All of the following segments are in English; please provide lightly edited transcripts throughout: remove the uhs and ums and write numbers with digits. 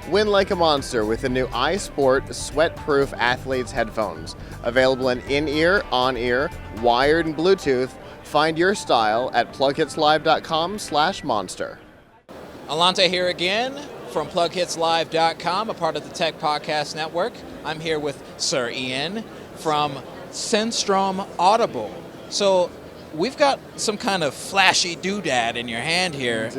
Win like a monster with the new iSport sweat-proof athletes headphones. Available in-ear, on-ear, wired, and Bluetooth. Find your style at PLUGHITZLive.com/monster. Alante here again from PLUGHITZLive.com, a part of the Tech Podcast Network. I'm here with Sir Ian from Synthstrom Audible. So we've got some kind of flashy doodad in your hand here.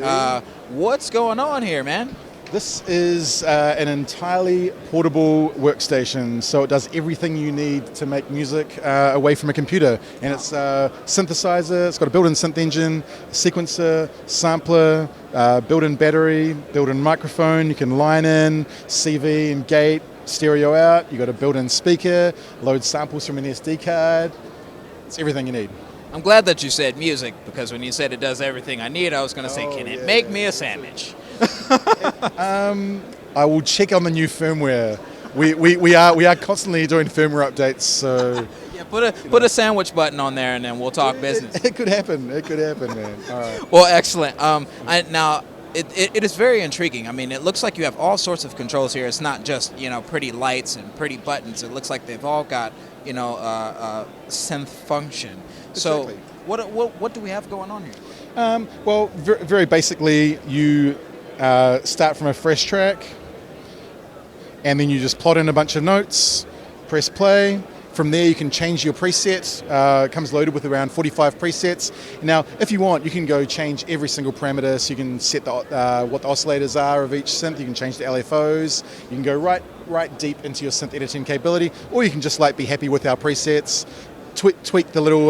What's going on here, man? This is an entirely portable workstation, so it does everything you need to make music away from a computer. And it's a synthesizer, it's got a built-in synth engine, sequencer, sampler, built-in battery, built-in microphone. You can line in, CV and gate, stereo out. You got a built-in speaker, load samples from an SD card. It's everything you need. I'm glad that you said music, because when you said it does everything I need, I was going to say, can it make me a sandwich? I will check on the new firmware. We are constantly doing firmware updates, so Yeah, put a sandwich button on there, and then we'll talk business. it could happen. It could happen, man. All right. Well, excellent. Now, it is very intriguing. I mean, it looks like you have all sorts of controls here. It's not just pretty lights and pretty buttons. It looks like they've all got synth function. So what do we have going on here? Well, very basically, you start from a fresh track, and then you just plot in a bunch of notes, press play. From there, you can change your preset. It comes loaded with around 45 presets. Now, if you want, you can go change every single parameter. So you can set what the oscillators are of each synth. You can change the LFOs. You can go right deep into your synth editing capability, or you can just be happy with our presets. Tweak the little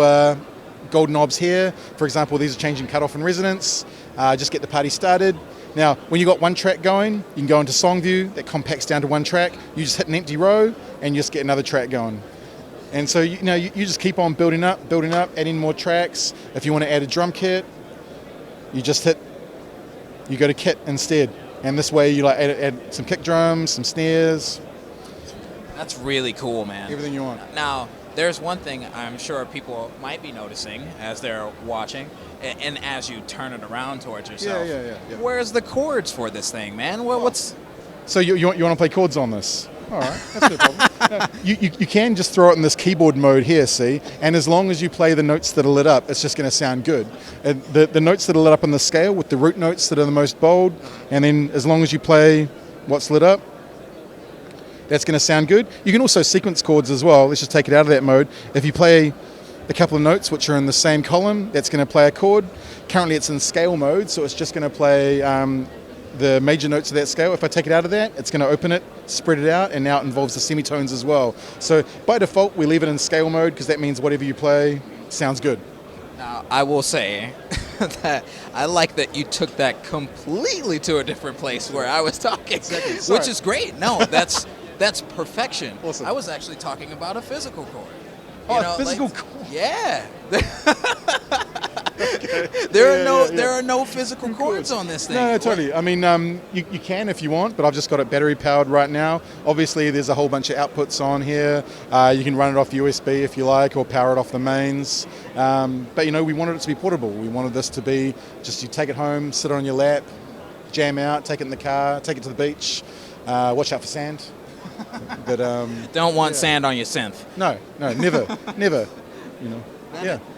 gold knobs here. For example, these are changing cutoff and resonance. Just get the party started. Now, when you've got one track going, you can go into song view. That compacts down to one track. You just hit an empty row, and you just get another track going. And so you just keep on building up, adding more tracks. If you want to add a drum kit, you go to kit instead. And this way you add some kick drums, some snares. That's really cool, man. Everything you want. Now, there's one thing I'm sure people might be noticing as they're watching, and as you turn it around towards yourself. Yeah. Where's the chords for this thing, man? What's? So you want to play chords on this? All right, that's no problem. No, you can just throw it in this keyboard mode here, see? And as long as you play the notes that are lit up, it's just going to sound good. And the notes that are lit up on the scale with the root notes that are the most bold, and then as long as you play what's lit up, that's going to sound good. You can also sequence chords as well. Let's just take it out of that mode. If you play a couple of notes which are in the same column, that's going to play a chord. Currently it's in scale mode, so it's just going to play the major notes of that scale. If I take it out of that, it's going to open it, spread it out, and now it involves the semitones as well. So by default, we leave it in scale mode because that means whatever you play sounds good. Now, I will say that I like that you took that completely to a different place where I was talking, Exactly. which is great. No, that's perfection. Awesome. I was actually talking about a physical chord. Physical chord. Yeah. Okay. There are no physical chords on this thing. No, totally. I mean, you can if you want, but I've just got it battery powered right now. Obviously, there's a whole bunch of outputs on here. You can run it off USB if you like, or power it off the mains. But we wanted it to be portable. We wanted this to be just you take it home, sit it on your lap, jam out, take it in the car, take it to the beach. Watch out for sand. But don't want sand on your synth. No, never.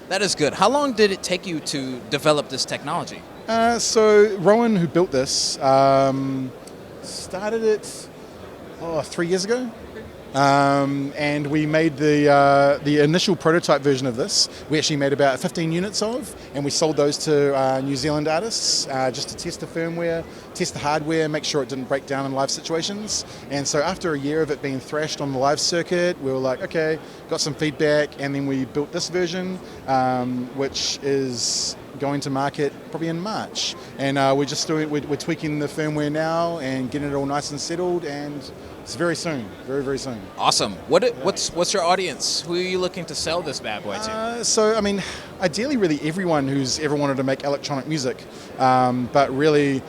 That is good. How long did it take you to develop this technology? So Rowan, who built this, started it 3 years ago. And we made the initial prototype version of this. We actually made about 15 units of, and we sold those to New Zealand artists just to test the firmware, test the hardware, make sure it didn't break down in live situations. And so after a year of it being thrashed on the live circuit, we were like, okay, got some feedback, and then we built this version, which is going to market probably in March. And we're tweaking the firmware now and getting it all nice and settled, and it's very soon, very, very soon. Awesome. What's your audience? Who are you looking to sell this bad boy to? So, I mean, ideally, really everyone who's ever wanted to make electronic music. But really,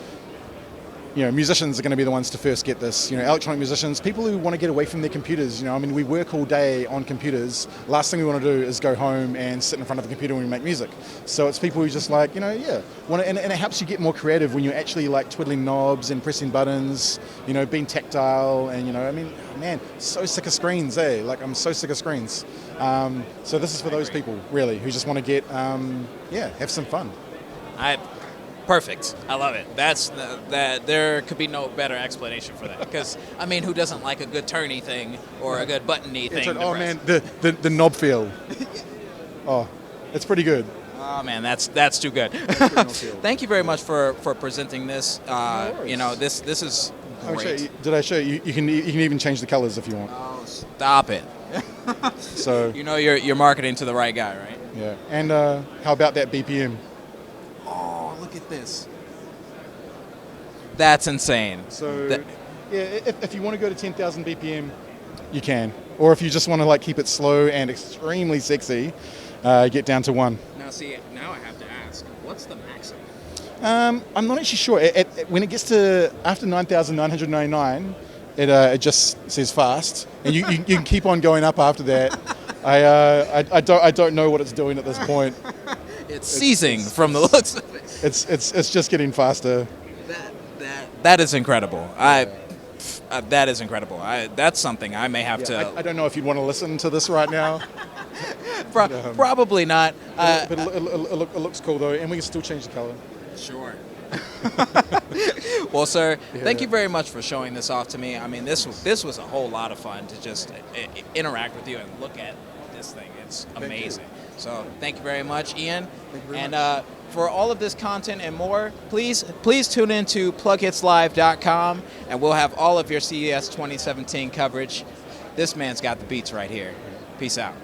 musicians are going to be the ones to first get this. Electronic musicians, people who want to get away from their computers. We work all day on computers. Last thing we want to do is go home and sit in front of a computer when we make music. So it's people who just and it helps you get more creative when you're actually like twiddling knobs and pressing buttons, being tactile, and man, so sick of screens, Like I'm so sick of screens. So this is for those people really who just want to get, have some fun. Perfect. I love it. That there could be no better explanation for that. Because who doesn't like a good turny thing or a good buttony thing? Oh man, the knob feel. Oh, it's pretty good. Oh man, that's too good. Thank you very much for presenting this. This is great. Did I show you? You can even change the colors if you want. Oh, stop it. So you're marketing to the right guy, right? Yeah. And how about that BPM? Oh, look at this. That's insane. So, if you want to go to 10,000 BPM, you can. Or if you just want to keep it slow and extremely sexy, get down to 1. Now I have to ask, what's the maximum? I'm not actually sure. When it gets to after 9,999, it just says fast, and you can keep on going up after that. I don't know what it's doing at this point. It's seizing from the looks of it. It's just getting faster. That is incredible. That is incredible. That's something I may have to. I don't know if you'd want to listen to this right now. Probably not. But it looks cool though, and we can still change the color. Sure. Well, sir, thank you very much for showing this off to me. This was a whole lot of fun to just interact with you and look at this thing. It's amazing. So thank you very much, Ian. Thank you very much. And for all of this content and more, please tune in to PLUGHITZLive.com, and we'll have all of your CES 2017 coverage. This man's got the beats right here. Peace out.